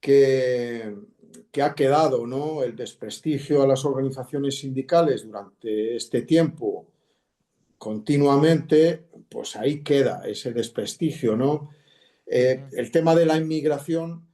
que, que ha quedado, ¿no? El desprestigio a las organizaciones sindicales durante este tiempo continuamente, pues ahí queda ese desprestigio, ¿no? Ujú, El tema de la inmigración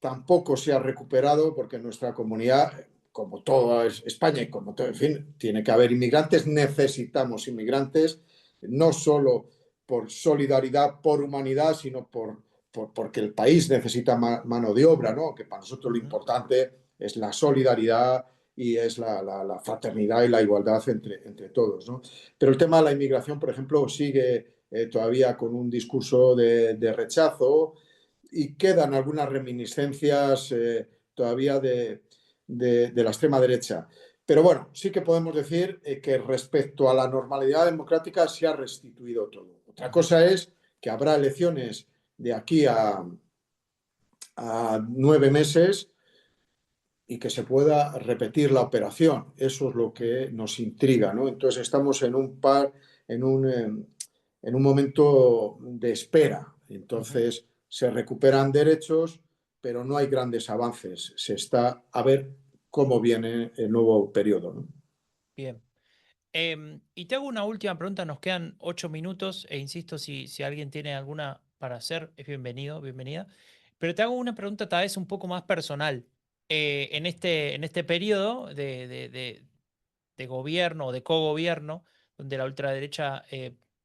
tampoco se ha recuperado porque nuestra comunidad, como toda España y como todo, en fin, tiene que haber inmigrantes, necesitamos inmigrantes, no solo por solidaridad, por humanidad, sino porque el país necesita mano de obra, ¿no? Que para nosotros lo ujú. importante es la solidaridad y es la fraternidad y la igualdad entre todos, ¿no? Pero el tema de la inmigración, por ejemplo, sigue todavía con un discurso de rechazo y quedan algunas reminiscencias todavía de la extrema derecha. Pero bueno, sí que podemos decir que respecto a la normalidad democrática se ha restituido todo. Otra cosa es que habrá elecciones de aquí a 9 meses y que se pueda repetir la operación. Eso es lo que nos intriga, ¿no? Entonces estamos en un momento de espera. Entonces se recuperan derechos, pero no hay grandes avances. Se está a ver cómo viene el nuevo periodo, ¿no? Bien. Y te hago una última pregunta, nos quedan 8 minutos e insisto, si alguien tiene alguna para hacer, es bienvenido, bienvenida. Pero te hago una pregunta tal vez un poco más personal. En este periodo de gobierno o de cogobierno, donde la ultraderecha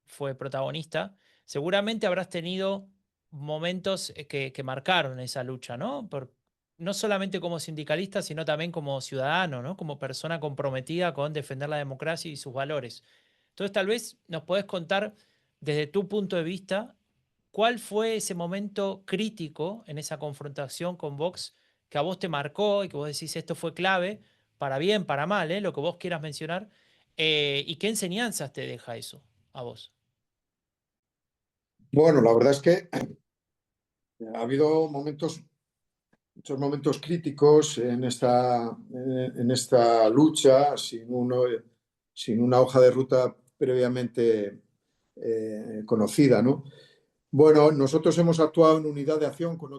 fue protagonista, seguramente habrás tenido momentos que marcaron esa lucha, ¿no? No solamente como sindicalista, sino también como ciudadano, ¿no? Como persona comprometida con defender la democracia y sus valores. Entonces, tal vez nos podés contar desde tu punto de vista cuál fue ese momento crítico en esa confrontación con Vox que a vos te marcó y que vos decís esto fue clave, para bien, para mal, lo que vos quieras mencionar, y qué enseñanzas te deja eso a vos. Bueno, la verdad es que ha habido muchos momentos críticos en esta lucha, sin una hoja de ruta previamente conocida, ¿no? Bueno, nosotros hemos actuado en unidad de acción con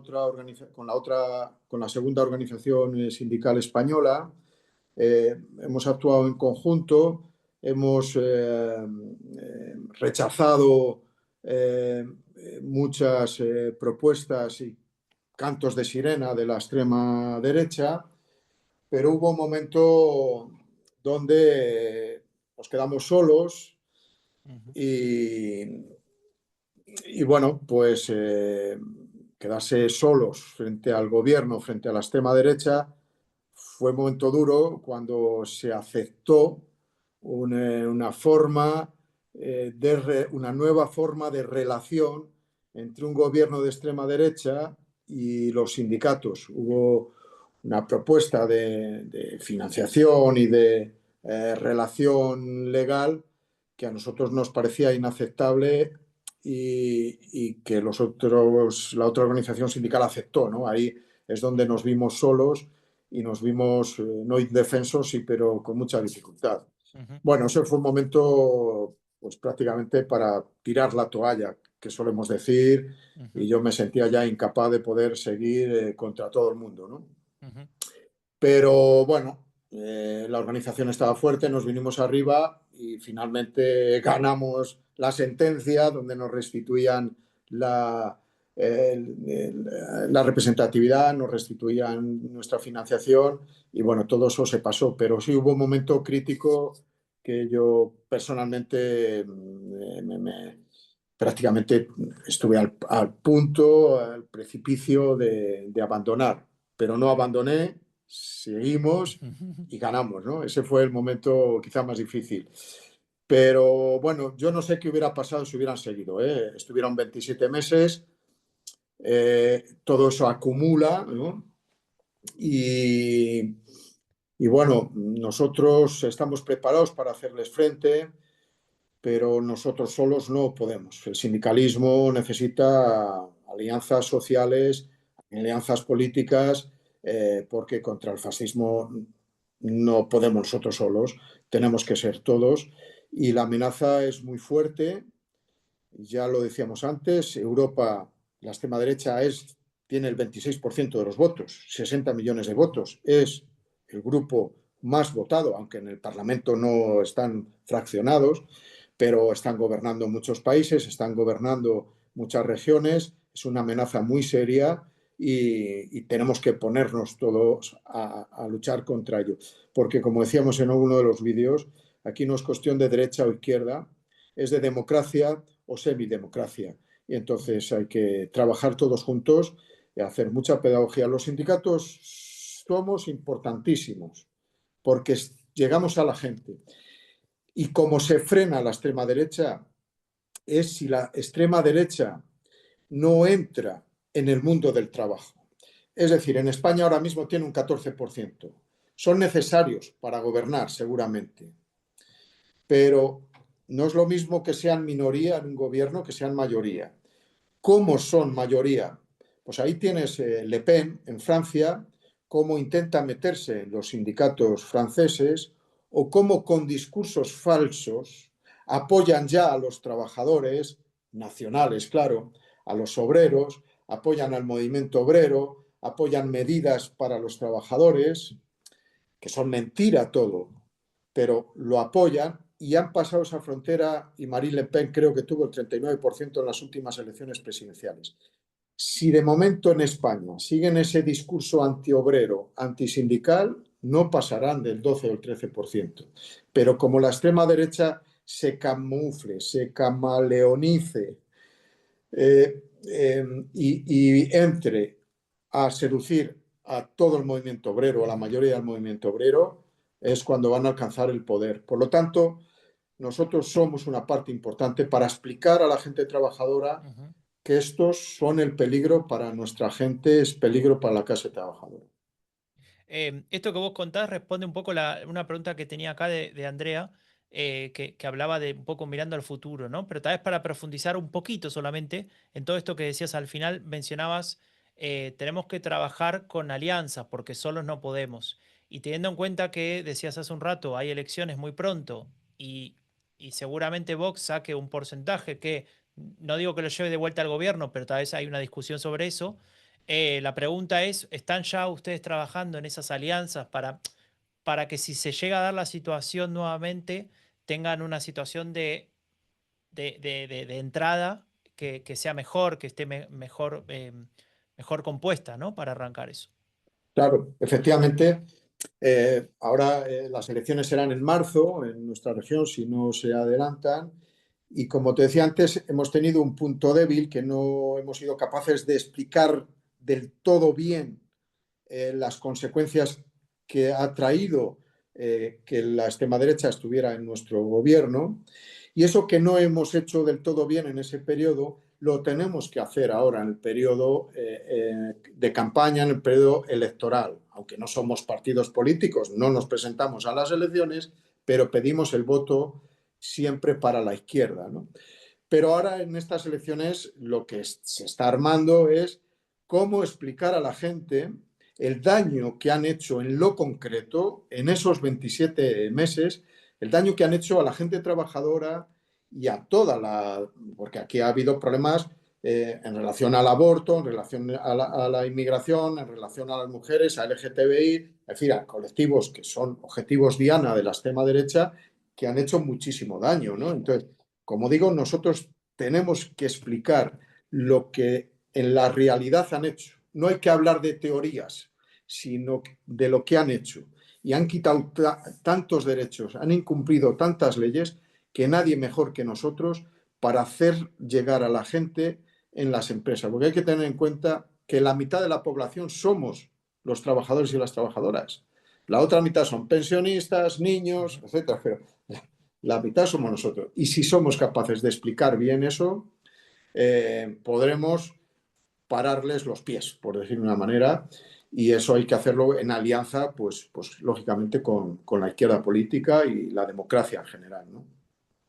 la segunda organización sindical española. Hemos actuado en conjunto, hemos rechazado muchas propuestas y cantos de sirena de la extrema derecha, pero hubo un momento donde nos quedamos solos Ujú, y, y bueno, pues quedarse solos frente al gobierno, frente a la extrema derecha, fue un momento duro cuando se aceptó una nueva forma de relación entre un gobierno de extrema derecha y los sindicatos. Hubo una propuesta de financiación y de relación legal que a nosotros nos parecía inaceptable y que la otra organización sindical aceptó, ¿no? Ahí es donde nos vimos solos y nos vimos no indefensos, sí, pero con mucha dificultad. ujú, Bueno, ese fue un momento pues prácticamente para tirar la toalla, que solemos decir, ujú, y yo me sentía ya incapaz de poder seguir contra todo el mundo, ¿no? ujú, Pero bueno, la organización estaba fuerte, nos vinimos arriba y finalmente ganamos la sentencia donde nos restituían la, la representatividad, nos restituían nuestra financiación y bueno, todo eso se pasó. Pero sí hubo un momento crítico que yo personalmente prácticamente estuve al punto, al precipicio de abandonar, pero no abandoné, seguimos ujú, y ganamos, ¿no? Ese fue el momento quizá más difícil. Pero bueno, yo no sé qué hubiera pasado si hubieran seguido, ¿eh? Estuvieron 27 meses, todo eso acumula, ¿no? Y, y bueno, nosotros estamos preparados para hacerles frente, pero nosotros solos no podemos. El sindicalismo necesita alianzas sociales, alianzas políticas, porque contra el fascismo no podemos nosotros solos, tenemos que ser todos. Y la amenaza es muy fuerte, ya lo decíamos antes, Europa, la extrema derecha tiene el 26% de los votos, 60 millones de votos, es el grupo más votado, aunque en el Parlamento no están fraccionados, pero están gobernando muchos países, están gobernando muchas regiones, es una amenaza muy seria y tenemos que ponernos todos a luchar contra ello. Porque como decíamos en uno de los vídeos, aquí no es cuestión de derecha o izquierda, es de democracia o semidemocracia. Y entonces hay que trabajar todos juntos y hacer mucha pedagogía. Los sindicatos somos importantísimos porque llegamos a la gente. Y como se frena la extrema derecha es si la extrema derecha no entra en el mundo del trabajo. Es decir, en España ahora mismo tiene un 14%. Son necesarios para gobernar, seguramente, pero no es lo mismo que sean minoría en un gobierno que sean mayoría. ¿Cómo son mayoría? Pues ahí tienes Le Pen en Francia, cómo intenta meterse en los sindicatos franceses o cómo con discursos falsos apoyan ya a los trabajadores nacionales, claro, a los obreros, apoyan al movimiento obrero, apoyan medidas para los trabajadores, que son mentira todo, pero lo apoyan y han pasado esa frontera y Marine Le Pen creo que tuvo el 39% en las últimas elecciones presidenciales. Si de momento en España siguen ese discurso antiobrero, antisindical, no pasarán del 12 o el 13%. Pero como la extrema derecha se camufle, se camaleonice y entre a seducir a todo el movimiento obrero, a la mayoría del movimiento obrero, es cuando van a alcanzar el poder. Por lo tanto, nosotros somos una parte importante para explicar a la gente trabajadora Ujú. que estos son el peligro para nuestra gente, es peligro para la clase trabajadora. Esto que vos contás responde un poco una pregunta que tenía acá de Andrea, que hablaba de un poco mirando al futuro, ¿no? Pero tal vez para profundizar un poquito solamente en todo esto que decías al final, mencionabas, tenemos que trabajar con alianzas porque solos no podemos. Y teniendo en cuenta que decías hace un rato, hay elecciones muy pronto y, y seguramente Vox saque un porcentaje que, no digo que lo lleve de vuelta al gobierno, pero tal vez hay una discusión sobre eso. La pregunta es, ¿están ya ustedes trabajando en esas alianzas para que si se llega a dar la situación nuevamente, tengan una situación de entrada que sea mejor, que esté mejor, mejor compuesta, ¿no? Para arrancar eso. Claro, efectivamente, ahora las elecciones serán en marzo en nuestra región, si no se adelantan. Y como te decía antes, hemos tenido un punto débil que no hemos sido capaces de explicar del todo bien las consecuencias que ha traído que la extrema derecha estuviera en nuestro gobierno. Y eso que no hemos hecho del todo bien en ese periodo, lo tenemos que hacer ahora en el periodo de campaña, en el periodo electoral. Aunque no somos partidos políticos, no nos presentamos a las elecciones, pero pedimos el voto siempre para la izquierda, ¿no? Pero ahora en estas elecciones lo que se está armando es cómo explicar a la gente el daño que han hecho en lo concreto en esos 27 meses, el daño que han hecho a la gente trabajadora y a toda la... porque aquí ha habido problemas en relación al aborto, en relación a la inmigración, en relación a las mujeres, a LGTBI, es decir, a colectivos que son objetivos diana de la extrema derecha que han hecho muchísimo daño, ¿no? Entonces, como digo, nosotros tenemos que explicar lo que en la realidad han hecho. No hay que hablar de teorías, sino de lo que han hecho. Y han quitado tantos derechos, han incumplido tantas leyes que nadie mejor que nosotros para hacer llegar a la gente en las empresas. Porque hay que tener en cuenta que la mitad de la población somos los trabajadores y las trabajadoras. La otra mitad son pensionistas, niños, Ujú. etcétera. Pero la mitad somos nosotros. Y si somos capaces de explicar bien eso, podremos pararles los pies, por decir de una manera, y eso hay que hacerlo en alianza, pues lógicamente, con la izquierda política y la democracia en general, ¿no?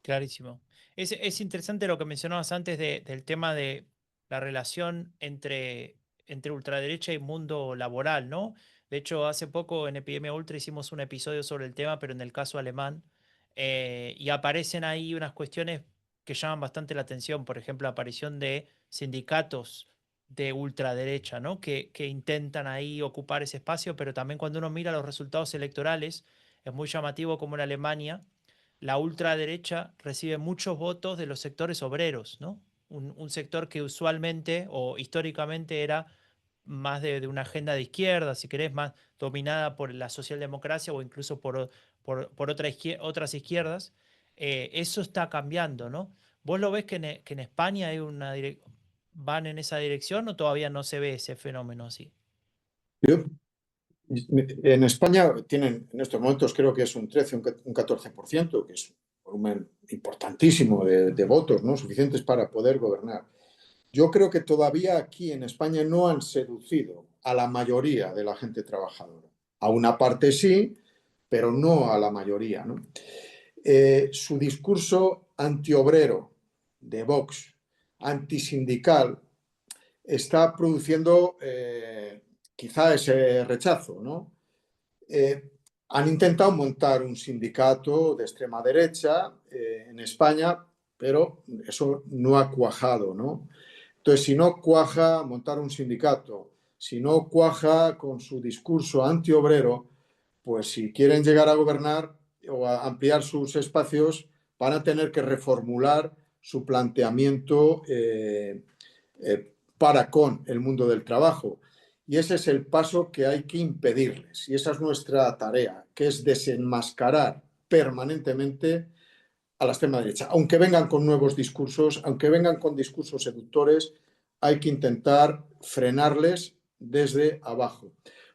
Clarísimo. Es interesante lo que mencionabas antes del tema de la relación entre ultraderecha y mundo laboral, ¿no? De hecho, hace poco en Epidemia Ultra hicimos un episodio sobre el tema, pero en el caso alemán, y aparecen ahí unas cuestiones que llaman bastante la atención, por ejemplo, la aparición de sindicatos de ultraderecha, ¿no? Que intentan ahí ocupar ese espacio, pero también cuando uno mira los resultados electorales, es muy llamativo como en Alemania la ultraderecha recibe muchos votos de los sectores obreros, ¿no? Un sector que usualmente o históricamente era más de una agenda de izquierda, si querés, más dominada por la socialdemocracia o incluso por otras izquierdas. Eso está cambiando, ¿no? ¿Vos lo ves que en España hay van en esa dirección o todavía no se ve ese fenómeno así? En España tienen en estos momentos creo que es un 13, un 14%, que es un volumen importantísimo de votos, ¿no? Suficientes para poder gobernar. Yo creo que todavía aquí en España no han seducido a la mayoría de la gente trabajadora. A una parte sí, pero no a la mayoría, ¿no? Su discurso antiobrero de Vox, antisindical, está produciendo quizá ese rechazo, ¿no? Eh, Han intentado montar un sindicato de extrema derecha en España, pero eso no ha cuajado, ¿no? Entonces, si no cuaja montar un sindicato, si no cuaja con su discurso antiobrero, pues si quieren llegar a gobernar o a ampliar sus espacios, van a tener que reformular su planteamiento para con el mundo del trabajo. Y ese es el paso que hay que impedirles. Y esa es nuestra tarea, que es desenmascarar permanentemente a la extrema derecha. Aunque vengan con nuevos discursos, aunque vengan con discursos seductores, hay que intentar frenarles desde abajo.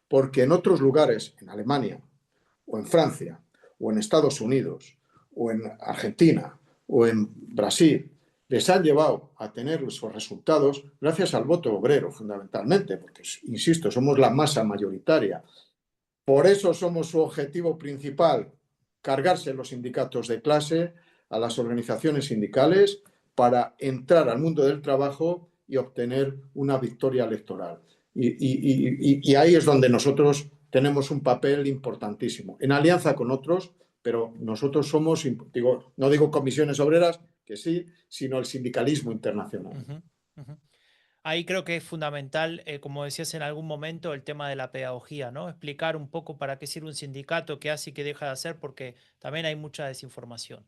Porque en otros lugares, en Alemania, o en Francia, o en Estados Unidos, o en Argentina, o en Brasil, les han llevado a tener esos resultados gracias al voto obrero, fundamentalmente, porque, insisto, somos la masa mayoritaria. Por eso somos su objetivo principal, cargarse los sindicatos de clase, a las organizaciones sindicales, para entrar al mundo del trabajo y obtener una victoria electoral. Y ahí es donde nosotros tenemos un papel importantísimo, en alianza con otros, pero nosotros somos, digo, no digo comisiones obreras, que sí, sino el sindicalismo internacional. Ujú, ujú. Ahí creo que es fundamental, como decías en algún momento, el tema de la pedagogía, ¿no? Explicar un poco para qué sirve un sindicato, qué hace y qué deja de hacer, porque también hay mucha desinformación.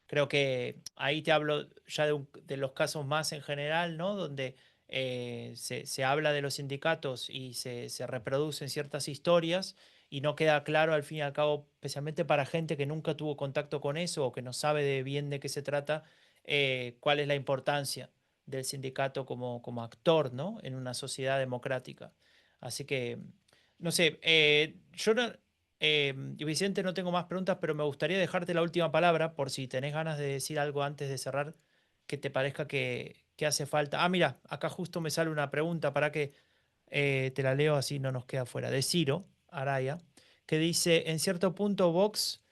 Creo que ahí te hablo ya de los casos más en general, ¿no? Donde se habla de los sindicatos y se reproducen ciertas historias y no queda claro al fin y al cabo, especialmente para gente que nunca tuvo contacto con eso o que no sabe de bien de qué se trata, cuál es la importancia del sindicato como actor, ¿no? En una sociedad democrática. Así que, no sé, yo no, Vicente, no tengo más preguntas, pero me gustaría dejarte la última palabra por si tenés ganas de decir algo antes de cerrar que te parezca que hace falta. Ah, mira, acá justo me sale una pregunta para que te la leo así no nos queda fuera. De Ciro Araya, que dice, en cierto punto Vox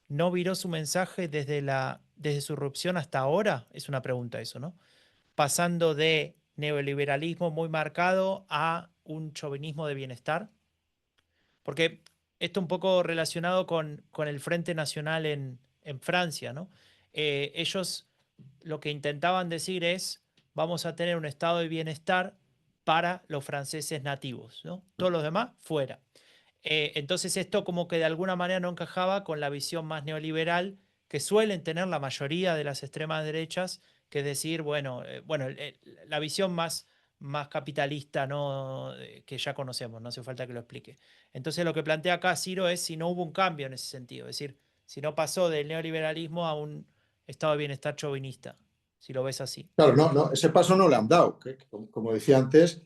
no viró su mensaje desde su irrupción hasta ahora. Es una pregunta eso, ¿no? Pasando de neoliberalismo muy marcado a un chauvinismo de bienestar. Porque esto un poco relacionado con el Frente Nacional en Francia, ¿no? Ellos lo que intentaban decir es, vamos a tener un estado de bienestar para los franceses nativos, ¿no? Todos los demás, fuera. Entonces esto como que de alguna manera no encajaba con la visión más neoliberal que suelen tener la mayoría de las extremas derechas, que es decir, bueno, la visión más capitalista, ¿no? Que ya conocemos, no hace falta que lo explique. Entonces lo que plantea acá Ciro es si no hubo un cambio en ese sentido, es decir, si no pasó del neoliberalismo a un estado de bienestar chauvinista, si lo ves así. Claro, no, ese paso no le han dado, como decía antes,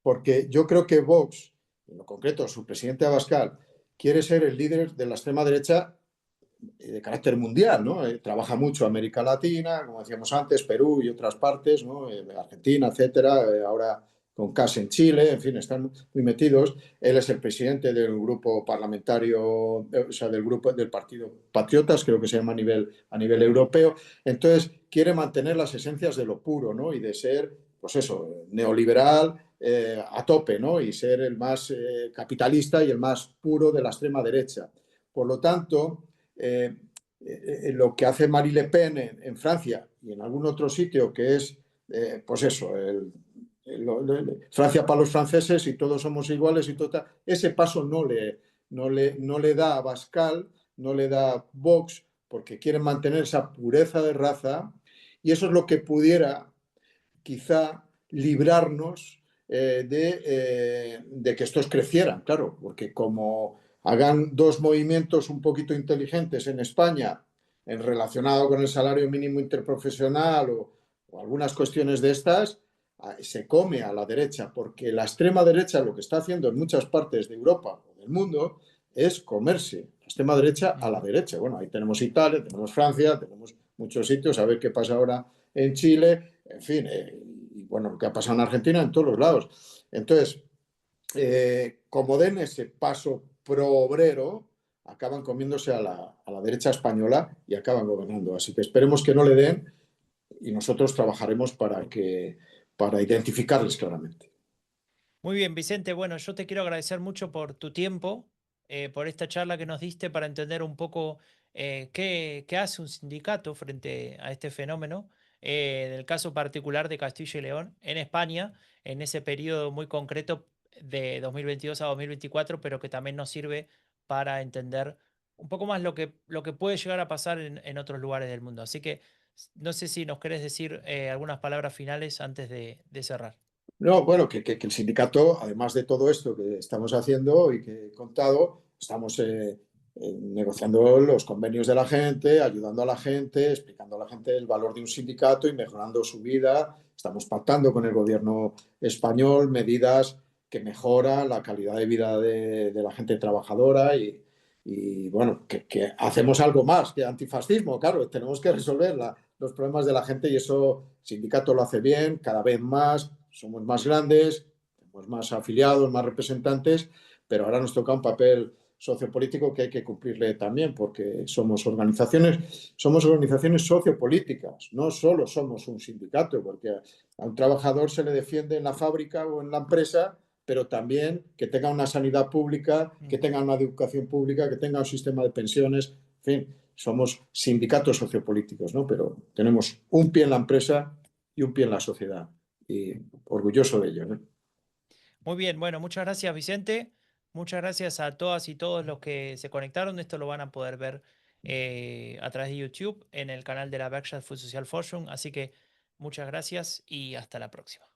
porque yo creo que Vox, en lo concreto su presidente Abascal, quiere ser el líder de la extrema derecha de carácter mundial, ¿no? Trabaja mucho América Latina, como decíamos antes, Perú y otras partes, ¿no? Argentina, etcétera, ahora con CAS en Chile, en fin, están muy metidos. Él es el presidente del grupo parlamentario, o sea, del grupo del Partido Patriotas, creo que se llama a nivel europeo. Entonces, quiere mantener las esencias de lo puro, ¿no? Y de ser, pues eso, neoliberal, a tope, ¿no? Y ser el más capitalista y el más puro de la extrema derecha. Por lo tanto, lo que hace Marie Le Pen en Francia y en algún otro sitio, que es, pues eso, Francia para los franceses y todos somos iguales y todo, ese paso no le da a Bascal, no le da Vox, porque quieren mantener esa pureza de raza y eso es lo que pudiera quizá librarnos de que estos crecieran, claro, porque como hagan dos movimientos un poquito inteligentes en España en relacionado con el salario mínimo interprofesional o algunas cuestiones de estas, se come a la derecha, porque la extrema derecha lo que está haciendo en muchas partes de Europa o del mundo es comerse la extrema derecha a la Ujú. derecha. Bueno, ahí tenemos Italia, tenemos Francia, tenemos muchos sitios, a ver qué pasa ahora en Chile, en fin, y bueno, lo que ha pasado en Argentina, en todos los lados. Entonces, como den ese paso pro obrero, acaban comiéndose a la derecha española y acaban gobernando. Así que esperemos que no le den y nosotros trabajaremos para identificarles claramente. Muy bien, Vicente. Bueno, yo te quiero agradecer mucho por tu tiempo, por esta charla que nos diste para entender un poco qué hace un sindicato frente a este fenómeno. En el caso particular de Castilla y León, en España, en ese periodo muy concreto de 2022 a 2024, pero que también nos sirve para entender un poco más lo que puede llegar a pasar en otros lugares del mundo. Así que no sé si nos querés decir algunas palabras finales antes de cerrar. No, bueno, que el sindicato, además de todo esto que estamos haciendo y que he contado, estamos negociando los convenios de la gente, ayudando a la gente, explicando a la gente el valor de un sindicato y mejorando su vida. Estamos pactando con el gobierno español medidas que mejoran la calidad de vida de la gente trabajadora y, bueno, que hacemos algo más que antifascismo. Claro, tenemos que resolver los problemas de la gente y eso el sindicato lo hace bien, cada vez más, somos más grandes, tenemos más afiliados, más representantes, pero ahora nos toca un papel sociopolítico que hay que cumplirle también, porque somos organizaciones sociopolíticas, no solo somos un sindicato, porque a un trabajador se le defiende en la fábrica o en la empresa, pero también que tenga una sanidad pública, que Ujú. tenga una educación pública, que tenga un sistema de pensiones, en fin, somos sindicatos sociopolíticos, ¿no? Pero tenemos un pie en la empresa y un pie en la sociedad. Y orgulloso de ello, ¿no? Muy bien, bueno, muchas gracias, Vicente. Muchas gracias a todas y todos los que se conectaron. Esto lo van a poder ver a través de YouTube en el canal de la Berkshire Food Social Fortune. Así que muchas gracias y hasta la próxima.